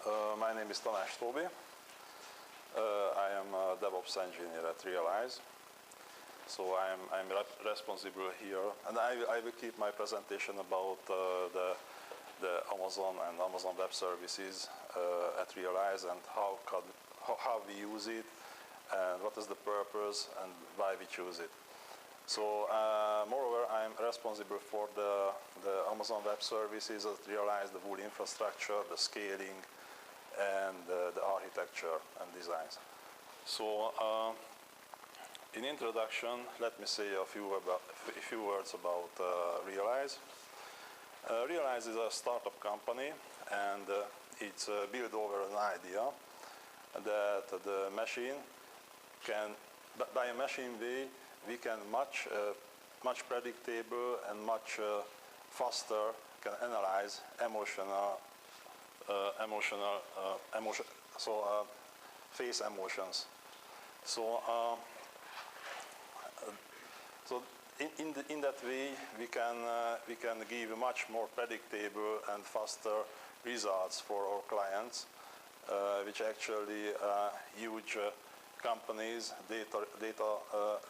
My name is Tamás Tobi. I am a DevOps engineer at RealEyes. So I'm responsible here, and I will keep my presentation about the Amazon and Amazon Web Services at RealEyes and how we use it, and what is the purpose and why we choose it. So moreover, I'm responsible for the Amazon Web Services at RealEyes, the whole infrastructure, the scaling, and the architecture and designs. So in introduction, let me say a few words about RealEyes. RealEyes is a startup company, and it's built over an idea that the machine can, by a machine way, we can much predictable and much faster can analyze face emotions. So in that way we can give much more predictable and faster results for our clients, which actually huge companies, data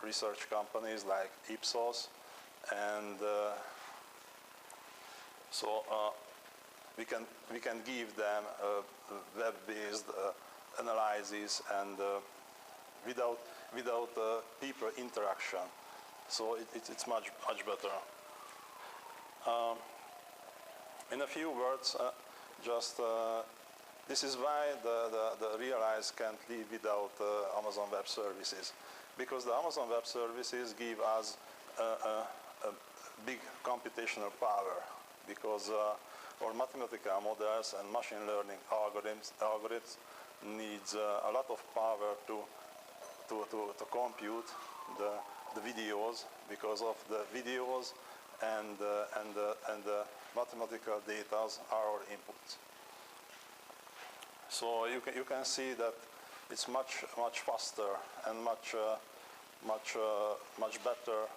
research companies like Ipsos, and we can give them web-based analysis and without people interaction. So it's much better. In a few words, this is why the RealEyes can't live without Amazon Web Services, because the Amazon Web Services give us a big computational power, because our mathematical models and machine learning algorithms needs a lot of power to compute the videos, because of the videos and the mathematical data are our inputs. So you can see that it's much faster and much better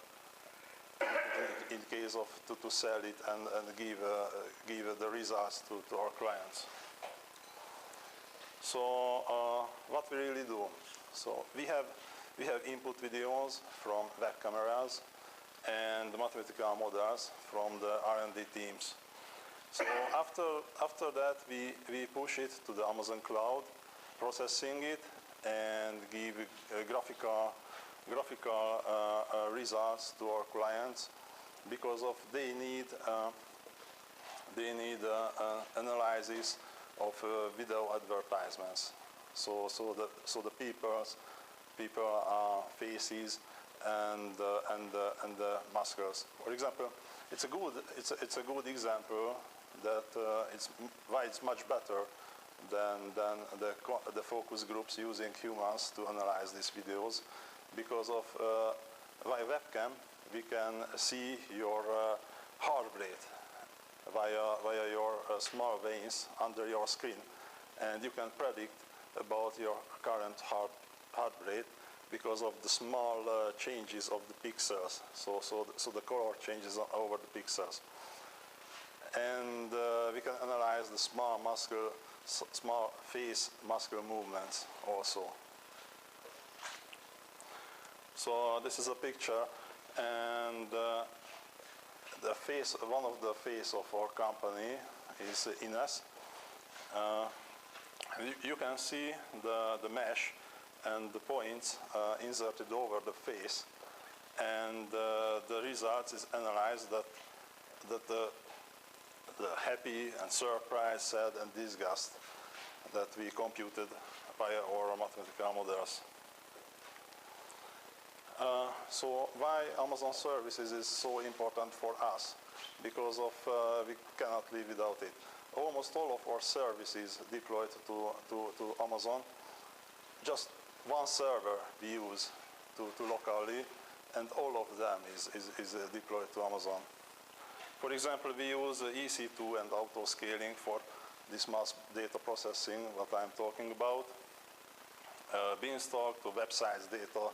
in case of to sell it and give the results to our clients. So what we really do? So we have input videos from web cameras and the mathematical models from the R&D teams. So after that, we push it to the Amazon cloud, processing it, and give graphical results to our clients, because of they need analysis of video advertisements. So the people's faces and the muscles. For example, it's a good example that why it's much better than the focus groups using humans to analyze these videos, because of via webcam we can see your heart rate via your small veins under your skin, and you can predict about your current heart rate because of the small changes of the pixels. So the color changes over the pixels, and we can analyze the small face muscle movements also. So this is a picture, and one of the face of our company is Ines. You can see the mesh and the points inserted over the face, and the result is analyzed that the happy and surprise, sad and disgust that we computed by our mathematical models. So why Amazon Services is so important for us? Because of we cannot live without it. Almost all of our services deployed to Amazon, just one server we use to locally, and all of them is deployed to Amazon. For example, we use EC2 and auto scaling for this mass data processing, what I'm talking about. Beanstalk to websites data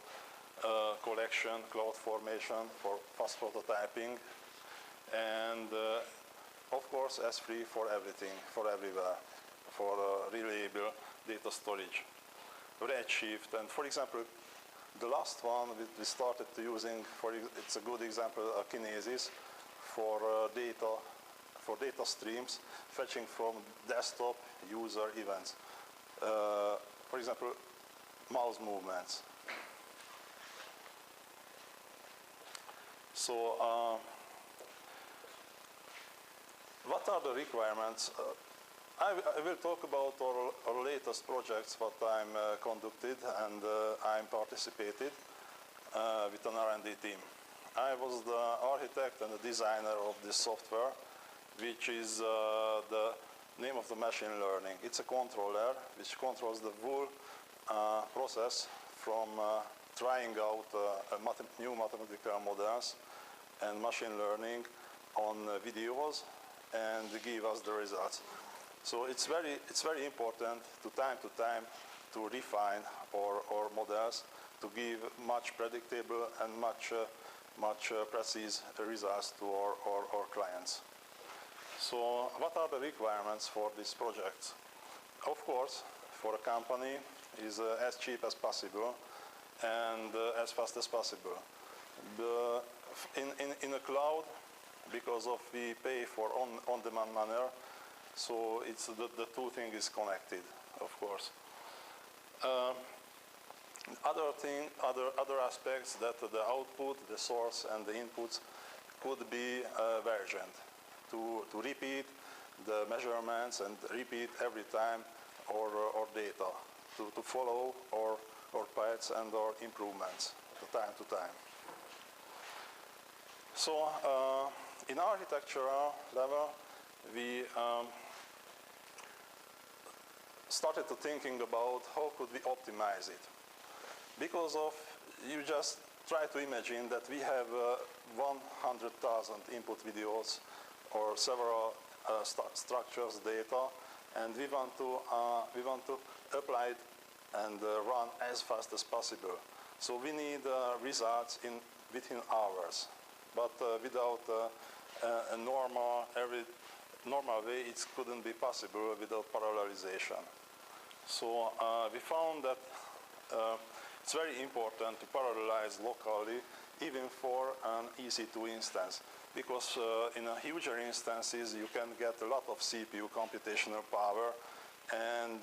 collection, cloud formation for fast prototyping, and of course S3 for everything, for everywhere, for reliable data storage, Redshift, and for example, the last one we started using, it's a good example, Kinesis for data streams, fetching from desktop user events. For example, mouse movements. So, what are the requirements? I will talk about our latest projects, what I'm conducted and I'm participated with an R&D team. I was the architect and the designer of this software, which is the name of the machine learning. It's a controller which controls the whole process from trying out new mathematical models and machine learning on videos and give us the results. So it's very important to time to refine our models to give much predictable and much precise results to our clients. So what are the requirements for this project? Of course, for a company is as cheap as possible and as fast as possible. In a cloud, because of we pay for on-demand manner, so it's the two things is connected, of course. Other aspects that the output, the source, and the inputs could be versioned to repeat the measurements and repeat every time our data to follow our paths and our improvements time to time. So in architectural level, we started to thinking about how could we optimize it. Because of, you just try to imagine that we have 100,000 input videos or several structures, data, and we want to apply it and run as fast as possible. So we need results within hours, but without a normal way, it couldn't be possible without parallelization. So we found that it's very important to parallelize locally, even for an EC2 instance, because in a huger instances you can get a lot of CPU computational power, and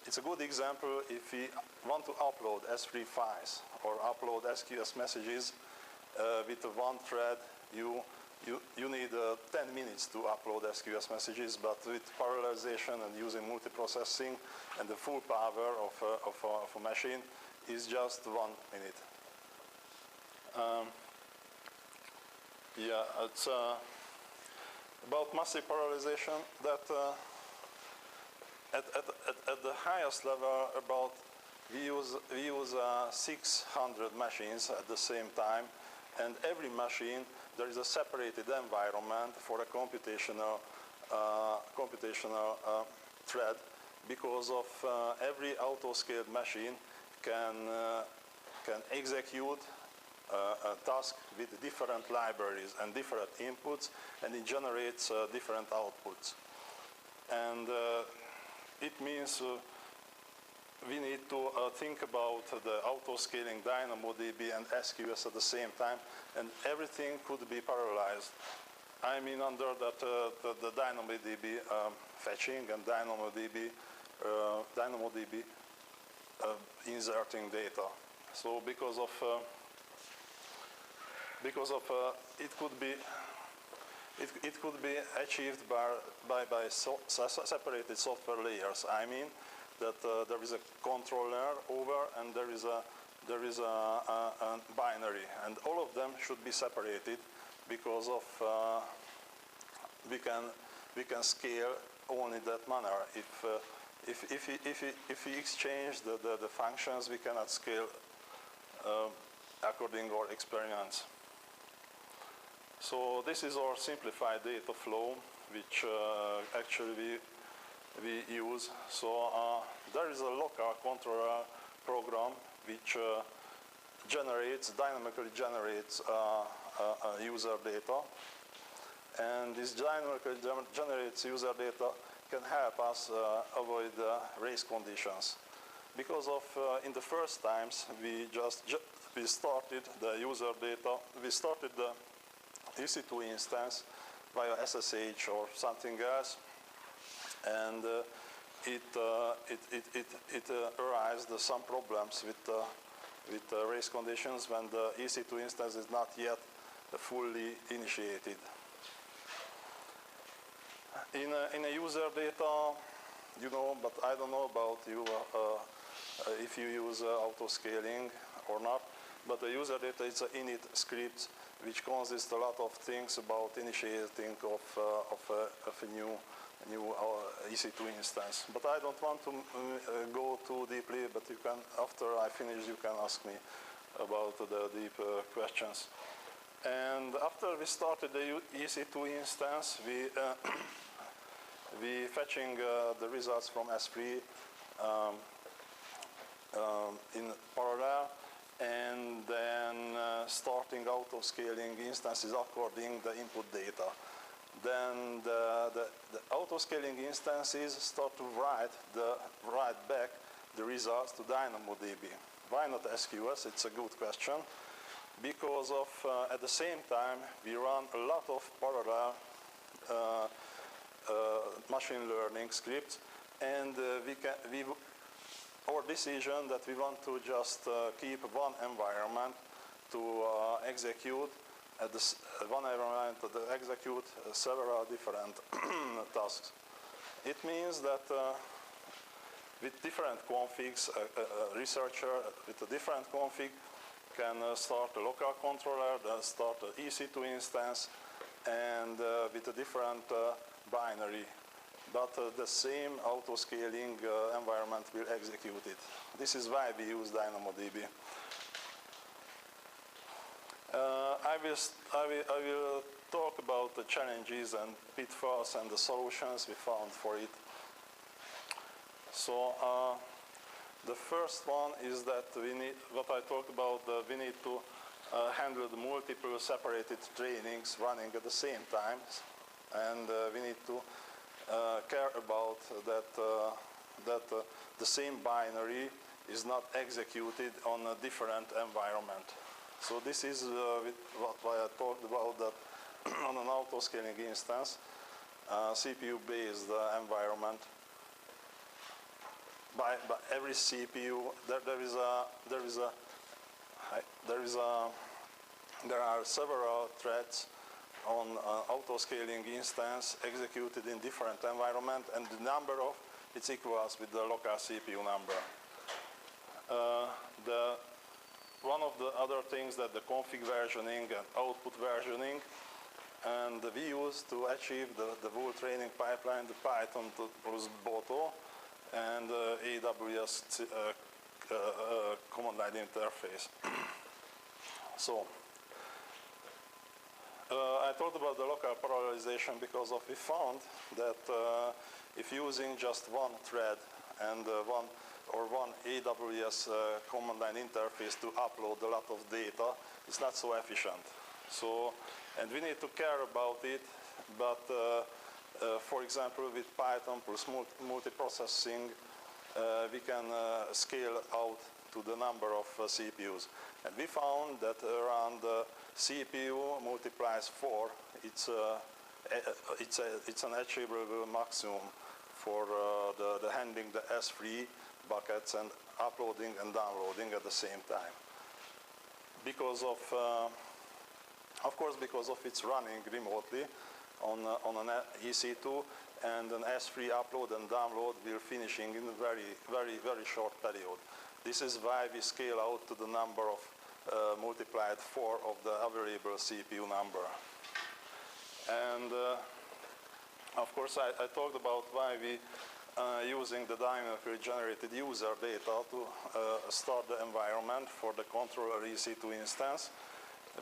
it's a good example if we want to upload S3 files or upload SQS messages with one thread. You need 10 minutes to upload SQS messages, but with parallelization and using multiprocessing and the full power of a machine is just 1 minute. Yeah, it's about massive parallelization that at the highest level, about we use 600 machines at the same time, and every machine there is a separated environment for a computational thread, because of every auto-scaled machine can execute a task with different libraries and different inputs, and it generates different outputs. And it means we need to think about the auto-scaling DynamoDB and SQS at the same time, and everything could be parallelized. I mean, under that the DynamoDB fetching and DynamoDB inserting data. So because of it could be achieved by separated software layers. I mean that there is a controller over, and there is a binary, and all of them should be separated because of we can scale only that manner. If we exchange the functions, we cannot scale according to our experience. So this is our simplified data flow, which actually we use. So there is a local controller program which dynamically generates user data, and this dynamically generates user data can help us avoid race conditions. Because of in the first times we started the user data, we started the EC2 instance via SSH or something else, and it arised some problems with race conditions when the EC2 instance is not yet fully initiated. In a user data, you know, but I don't know about you if you use auto-scaling or not, but the user data is an init script which consists a lot of things about initiating of a new EC2 instance. But I don't want to go too deeply, but you can, after I finish, you can ask me about the deep questions. And after we started the EC2 instance, we fetching the results from S3 in parallel, and then starting auto-scaling instances according the input data. Then the auto-scaling instances start to write back the results to DynamoDB. Why not SQS? It's a good question. Because of at the same time we run a lot of parallel machine learning scripts, and our decision that we want to just keep one environment to execute at this one environment to execute several different tasks. It means that with different configs, a researcher with a different config can start a local controller, then start an EC2 instance, and with a different binary. But the same auto-scaling environment will execute it. This is why we use DynamoDB. I will talk about the challenges and pitfalls and the solutions we found for it. So the first one is that we need, what I talked about, we need to handle the multiple separated trainings running at the same time, and we need to care about that the same binary is not executed on a different environment. So this is what I talked about, that on an auto-scaling instance, CPU-based environment. By every CPU, there are several threads on auto-scaling instance executed in different environment, and the number of it's equals with the local CPU number. One of the other things that the config versioning and output versioning, and we use to achieve the whole training pipeline, the Python plus Boto and AWS command line interface. So I talked about the local parallelization because we found that if using just one thread and one AWS command line interface to upload a lot of data, it's not so efficient. So, and we need to care about it, but for example, with Python plus multiprocessing, we can scale out to the number of CPUs. And we found that around CPU multiplies 4, it's an achievable maximum for the handling the S3 buckets and uploading and downloading at the same time. Because of course, because of its running remotely on an EC2, and an S3 upload and download will finishing in a very short period. This is why we scale out to the number of multiplied 4 of the available CPU number. And of course, I talked about why we using the dynamically generated user data to start the environment for the controller EC2 instance.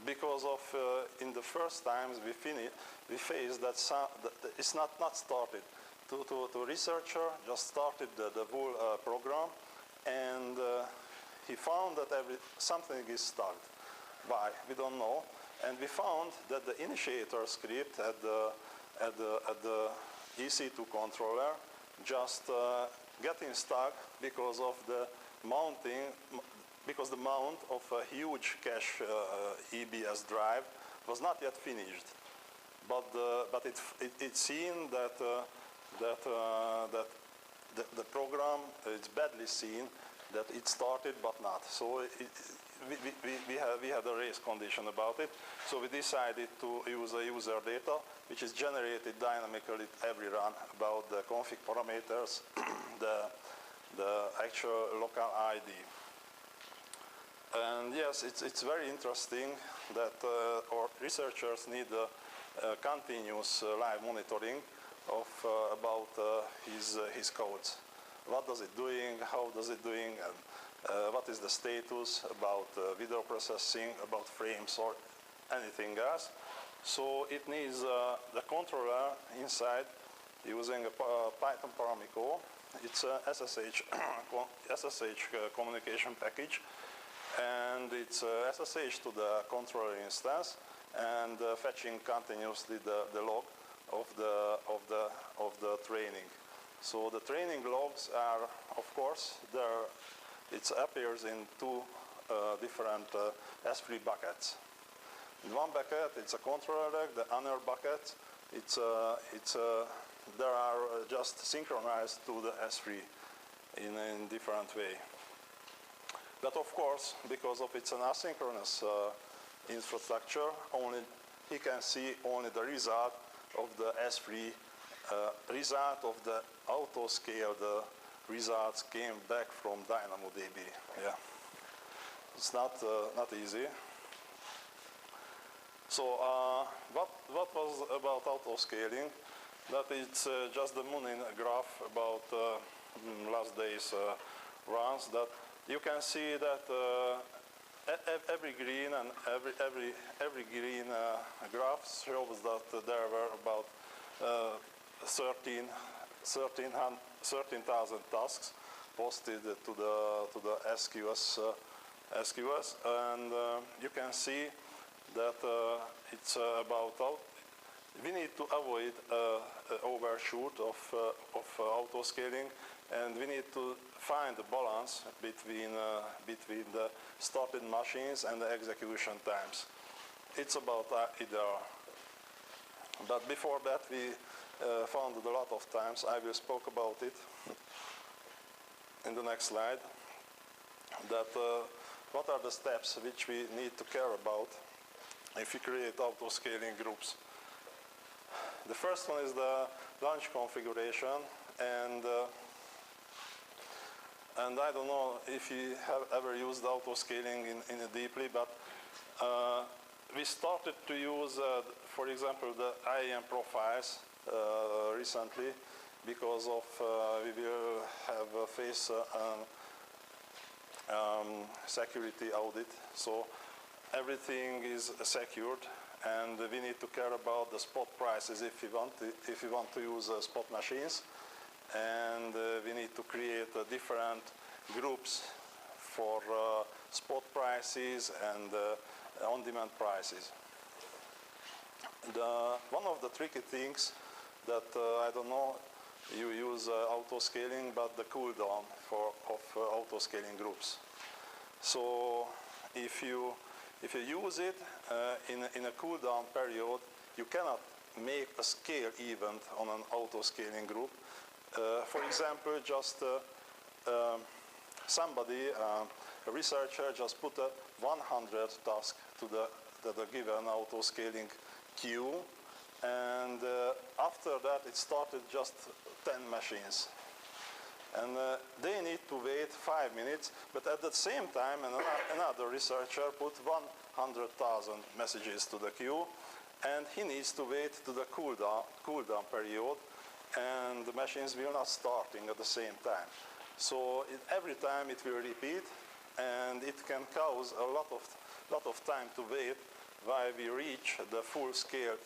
Because of in the first times we faced that it's not started. To researcher just started the whole program, and he found that something is stuck. Why? We don't know. And we found that the initiator script at the EC2 controller just getting stuck because of the mounting, because the mount of a huge cache EBS drive was not yet finished. But it's seen that the program, it's badly seen that it started but not. So we had a race condition about it. So we decided to use a user data which is generated dynamically every run about the config parameters, the actual local ID. And yes, it's very interesting that our researchers need continuous live monitoring of about his codes. What does it doing? How does it doing? And what is the status about video processing, about frames, or anything else? So it needs the controller inside using a Python Paramico. It's a SSH communication package, and it's SSH to the controller instance and fetching continuously the log of the training. So the training logs are, of course, there. It appears in two different S3 buckets. In one bucket, it's a controller log. The other bucket, they are just synchronized to the S3 in a different way. But of course, because of it's an asynchronous infrastructure, he can see only the result of the S3 result of the auto-scaled results came back from DynamoDB. Yeah, it's not easy. So what was about auto-scaling? That it's just the Munin graph about last day's runs. That you can see that every green and every green graph shows that there were about 13,000 tasks posted to the SQS, and you can see that it's about we need to avoid overshoot of auto scaling, and we need to find a balance between the started machines and the execution times. It's about either. But before that, we found a lot of times. I will spoke about it in the next slide. That what are the steps which we need to care about if we create auto-scaling groups? The first one is the launch configuration, and I don't know if you have ever used auto-scaling in deeply, but we started to use, for example, the IAM profiles recently because of we will have face security audit. So everything is secured, and we need to care about the spot prices if we want to use spot machines, and we need to create different groups for spot prices and on-demand prices. One of the tricky things that I don't know, you use auto-scaling, but the cooldown of auto-scaling groups. So if you use it in a cooldown period, you cannot make a scale event on an auto-scaling group. For example, just somebody, a researcher, just put a 100 task to the given auto-scaling queue, and after that it started just 10 machines. And they need to wait 5 minutes, but at the same time another researcher put 100,000 messages to the queue, and he needs to wait to the cooldown period, and the machines will not starting at the same time. So every time it will repeat, and it can cause a lot of time to wait while we reach the full scale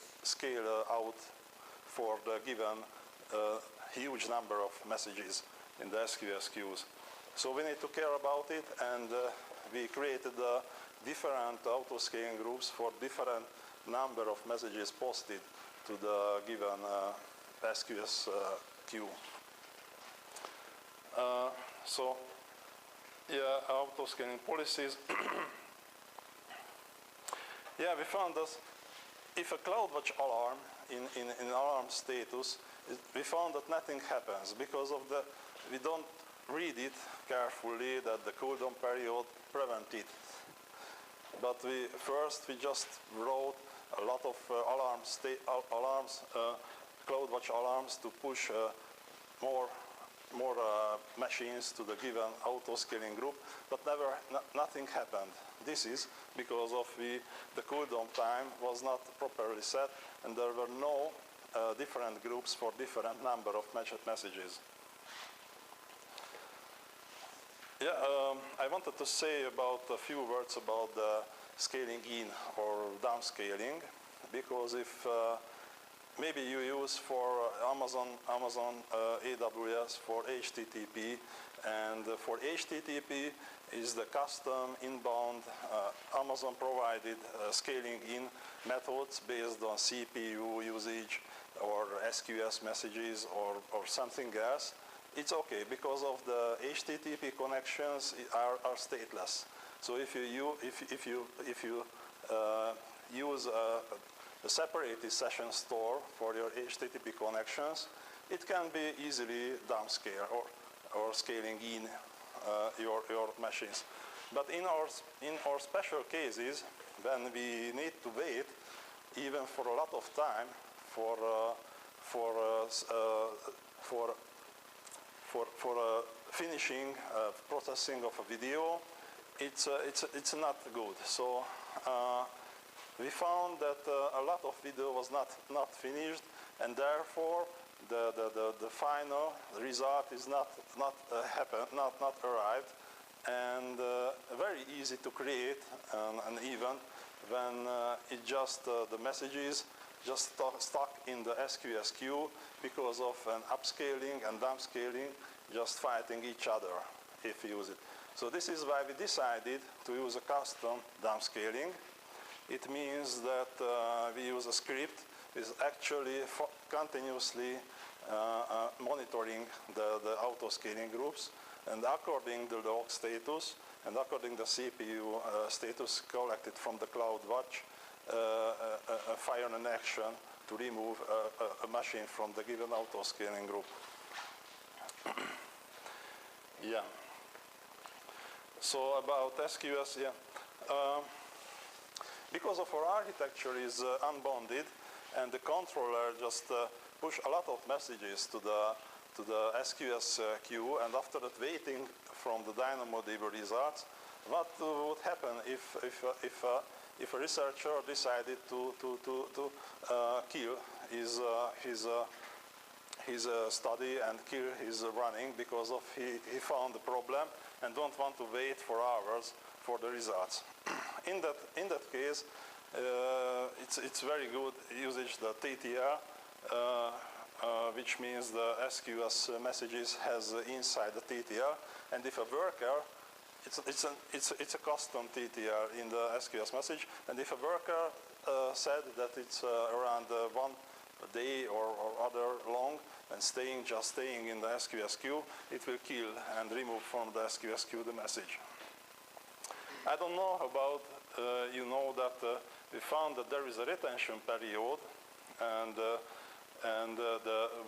out for the given huge number of messages in the SQS queues. So we need to care about it, and we created different auto-scaling groups for different number of messages posted to the given SQS queue. So, yeah, auto-scaling policies. Yeah, we found that if a CloudWatch alarm in alarm status, we found that nothing happens because of we don't read it carefully that the cooldown period prevent it. But first we just wrote a lot of alarms, CloudWatch alarms to push more machines to the given auto-scaling group, but nothing happened. This is because of the cooldown time was not properly set, and there were no different groups for different number of messages. Yeah, I wanted to say about a few words about the scaling in or downscaling, because if maybe you use for Amazon AWS for HTTP, and for HTTP is the custom inbound Amazon provided scaling in methods based on CPU usage or SQS messages or something else. It's okay because of the HTTP connections are stateless. So if you use a separated session store for your HTTP connections, it can be easily downscale or scaling in your machines. But in our special cases, when we need to wait even for a lot of time for finishing processing of a video, it's not good. So we found that a lot of video was not finished, and therefore the final result is not arrived, and very easy to create an event when it just the messages just stuck in the SQS queue because of an upscaling and downscaling just fighting each other if you use it. So this is why we decided to use a custom downscaling. It means that we use a script is actually continuously monitoring the auto-scaling groups, and according to the log status and according to the CPU status collected from the CloudWatch, fire an action to remove a machine from the given auto-scaling group. Yeah. So about SQS, yeah. Because of our architecture is unbounded, and the controller just push a lot of messages to the SQS queue, and after that waiting from the DynamoDB results, what would happen if a researcher decided to kill his study and kill his running because of he found the problem and don't want to wait for hours for the results. In that case, it's very good usage the TTR, which means the SQS messages has inside the TTR, and if a worker, it's a custom TTR in the SQS message, and if a worker said that it's around 1 day or other long and just staying in the SQS queue, it will kill and remove from the SQS queue the message. I don't know about you know that we found that there is a retention period, and the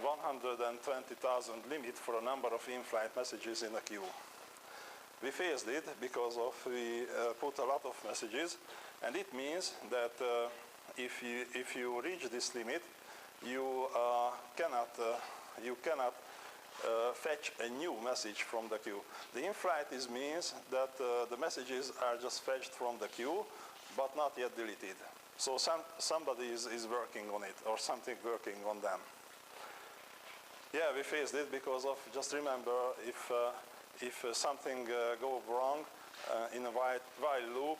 120,000 limit for a number of in-flight messages in a queue. We faced it because we put a lot of messages, and it means that if you reach this limit, you cannot fetch a new message from the queue. The in-flight means that the messages are just fetched from the queue, but not yet deleted. So somebody is working on it, or something working on them. Yeah, we faced it because of, just remember, if something goes wrong in a while loop,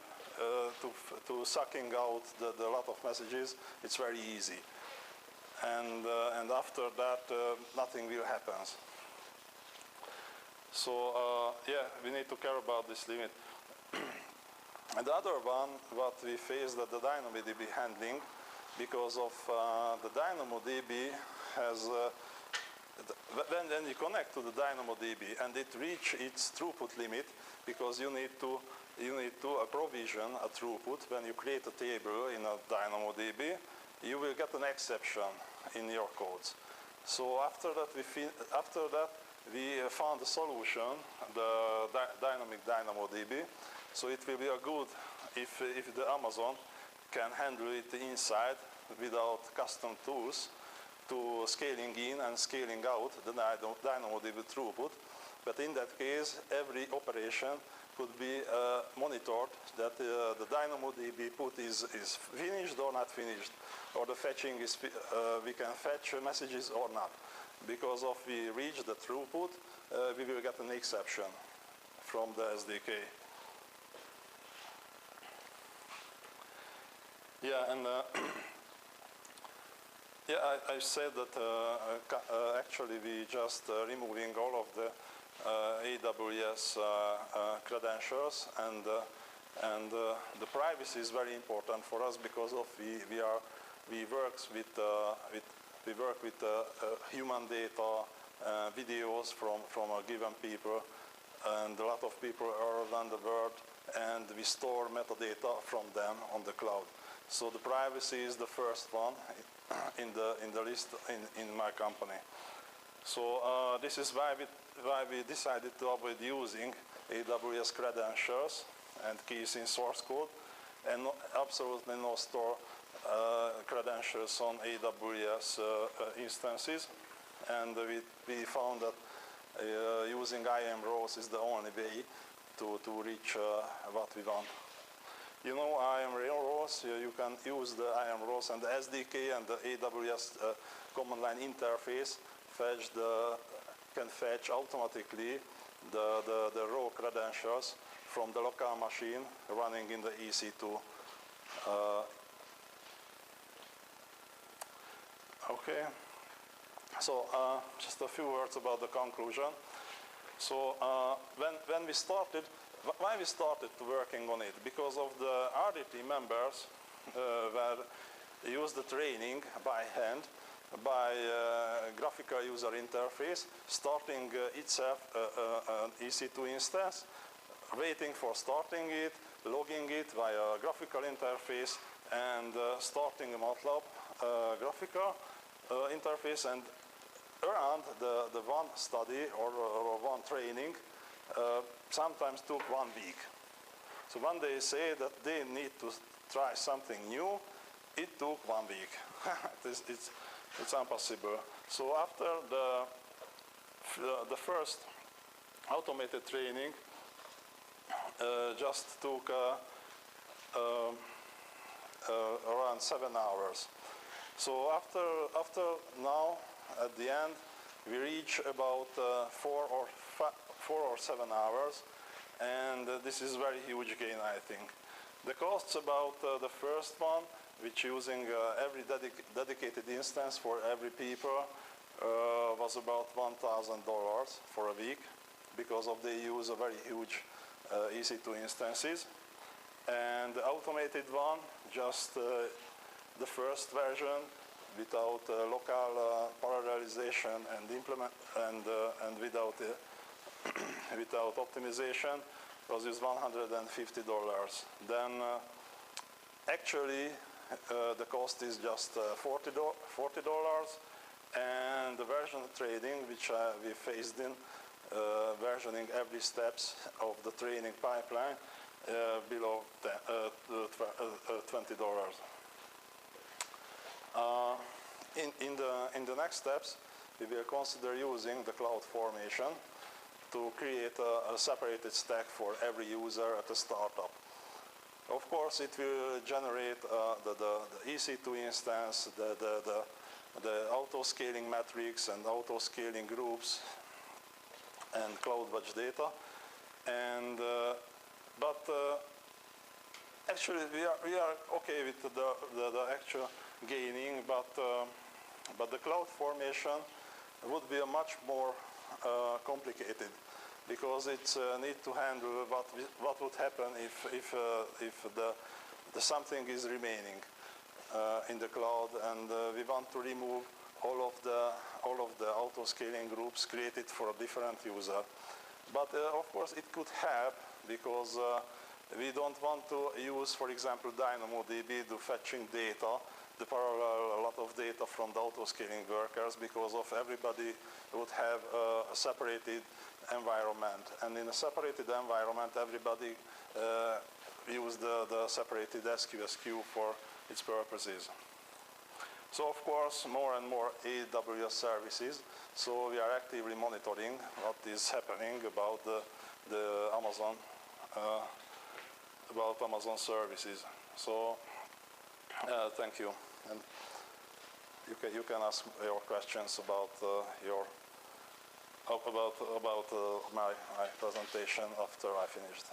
to sucking out the lot of messages, it's very easy. And after that, nothing will happen. So yeah, we need to care about this limit. And the other one, what we faced at the DynamoDB handling, because of the DynamoDB has when you connect to the DynamoDB and it reach its throughput limit, because you need to provision a throughput when you create a table in a DynamoDB, you will get an exception in your codes. So after that we found a solution, the dynamic DynamoDB. So it will be a good if the Amazon can handle it inside without custom tools to scaling in and scaling out the DynamoDB throughput. But in that case, every operation could be monitored that the DynamoDB put is finished or not finished, or the fetching is, we can fetch messages or not. Because if we reach the throughput, we will get an exception from the SDK. Yeah, and yeah, I said that actually we just removing all of the AWS credentials, and the privacy is very important for us because of we work with human data, videos from a given people, and a lot of people are around the world, and we store metadata from them on the cloud. So the privacy is the first one in the list in my company. So this is why we decided to avoid using AWS credentials and keys in source code, and absolutely no store credentials on AWS instances. And we found that using IAM rows is the only way to reach what we want. You know, IAM rows, you can use the IAM rows, and the SDK and the AWS command line interface can fetch automatically the raw credentials from the local machine running in the EC2. Okay, so just a few words about the conclusion. So when we started, why we started working on it? Because of the RDT members were used the training by hand, by graphical user interface, starting itself an EC2 instance, waiting for starting it, logging it via graphical interface, and starting a MATLAB graphical interface. And around the one study or one training sometimes took 1 week. So when they say that they need to try something new, it took 1 week. It's impossible. So after the first automated training just took around 7 hours. So after now, at the end, we reach about 4 or 7 hours, and this is very huge gain, I think. The costs about the first one, which using every dedicated instance for every people, was about $1,000 for a week, because of they use a very huge EC2 instances. And the automated one, just the first version, without local parallelization and without without optimization, was just $150. Then actually the cost is just $40, and the version trading, which we phased in, versioning every steps of the training pipeline, below $20. In the next steps, we will consider using the CloudFormation to create a separated stack for every user at a startup. Of course, it will generate the EC2 instance, the auto-scaling metrics and auto-scaling groups and cloud batch data. And but actually, we are okay with the actual gaining, but the CloudFormation would be a much more complicated, because it needs to handle what would happen if the something is remaining in the cloud, and we want to remove all of the auto-scaling groups created for a different user. But of course it could help, because we don't want to use, for example, DynamoDB to fetching data, the parallel a lot of data from the auto-scaling workers, because of everybody would have a separated environment. And in a separated environment, everybody use the separated SQS queue for its purposes. So of course, more and more AWS services. So we are actively monitoring what is happening about the Amazon services. So thank you, and you can ask your questions about my presentation after I finished.